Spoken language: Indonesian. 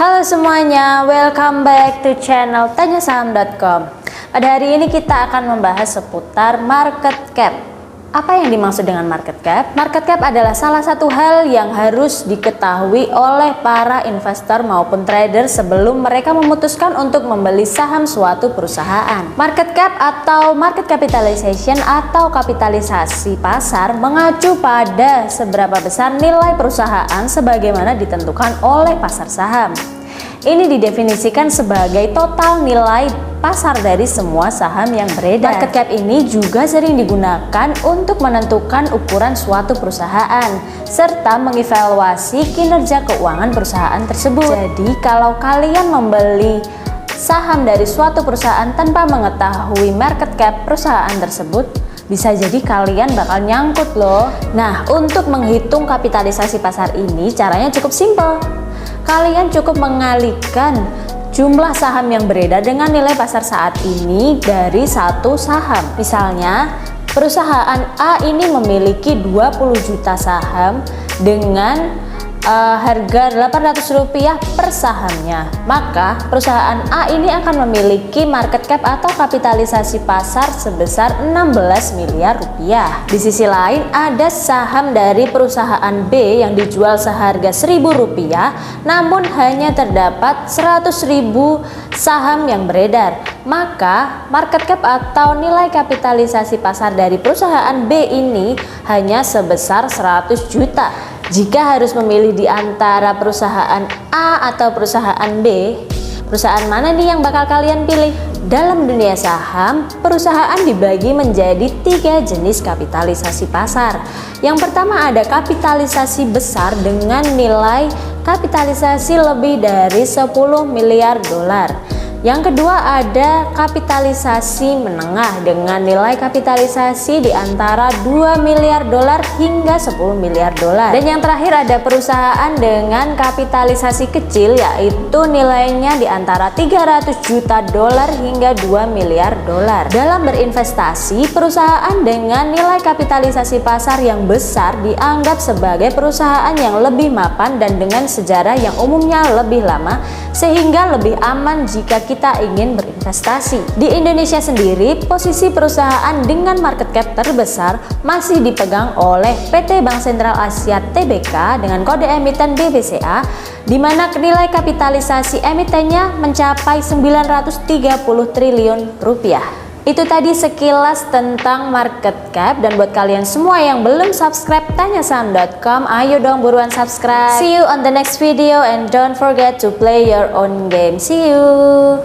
Halo semuanya, welcome back to channel tanyasaham.com. Pada hari ini kita akan membahas seputar market cap. Apa yang dimaksud dengan market cap? Market cap adalah salah satu hal yang harus diketahui oleh para investor maupun trader sebelum mereka memutuskan untuk membeli saham suatu perusahaan. Market cap atau market capitalization atau kapitalisasi pasar mengacu pada seberapa besar nilai perusahaan sebagaimana ditentukan oleh pasar saham. Ini didefinisikan sebagai total nilai pasar dari semua saham yang beredar. Market cap ini juga sering digunakan untuk menentukan ukuran suatu perusahaan serta mengevaluasi kinerja keuangan perusahaan tersebut. Jadi kalau kalian membeli saham dari suatu perusahaan tanpa mengetahui market cap perusahaan tersebut, bisa jadi kalian bakal nyangkut loh. Nah, untuk menghitung kapitalisasi pasar ini caranya cukup simpel. Kalian cukup mengalihkan jumlah saham yang beredar dengan nilai pasar saat ini dari satu saham. Misalnya, perusahaan A ini memiliki 20 juta saham dengan harga Rp800 per sahamnya. Maka perusahaan A ini akan memiliki market cap atau kapitalisasi pasar sebesar 16 miliar rupiah. Di sisi lain ada saham dari perusahaan B yang dijual seharga Rp1.000 namun hanya terdapat 100.000 saham yang beredar. Maka market cap atau nilai kapitalisasi pasar dari perusahaan B ini hanya sebesar 100 juta. Jika harus memilih di antara perusahaan A atau perusahaan B, perusahaan mana nih yang bakal kalian pilih? Dalam dunia saham, perusahaan dibagi menjadi 3 jenis kapitalisasi pasar. Yang pertama ada kapitalisasi besar dengan nilai kapitalisasi lebih dari 10 miliar dolar. Yang kedua ada kapitalisasi menengah dengan nilai kapitalisasi di antara 2 miliar dolar hingga 10 miliar dolar. Dan yang terakhir ada perusahaan dengan kapitalisasi kecil yaitu nilainya di antara 300 juta dolar hingga 2 miliar dolar. Dalam berinvestasi, perusahaan dengan nilai kapitalisasi pasar yang besar dianggap sebagai perusahaan yang lebih mapan dan dengan sejarah yang umumnya lebih lama sehingga lebih aman jika kita ingin berinvestasi. Di Indonesia sendiri, posisi perusahaan dengan market cap terbesar masih dipegang oleh PT Bank Sentral Asia Tbk dengan kode emiten BBCA, di mana nilai kapitalisasi emitennya mencapai 930 triliun rupiah. Itu tadi sekilas tentang market cap, dan buat kalian semua yang belum subscribe tanyasaham.com, ayo dong buruan subscribe. See you on the next video and don't forget to play your own game. See you.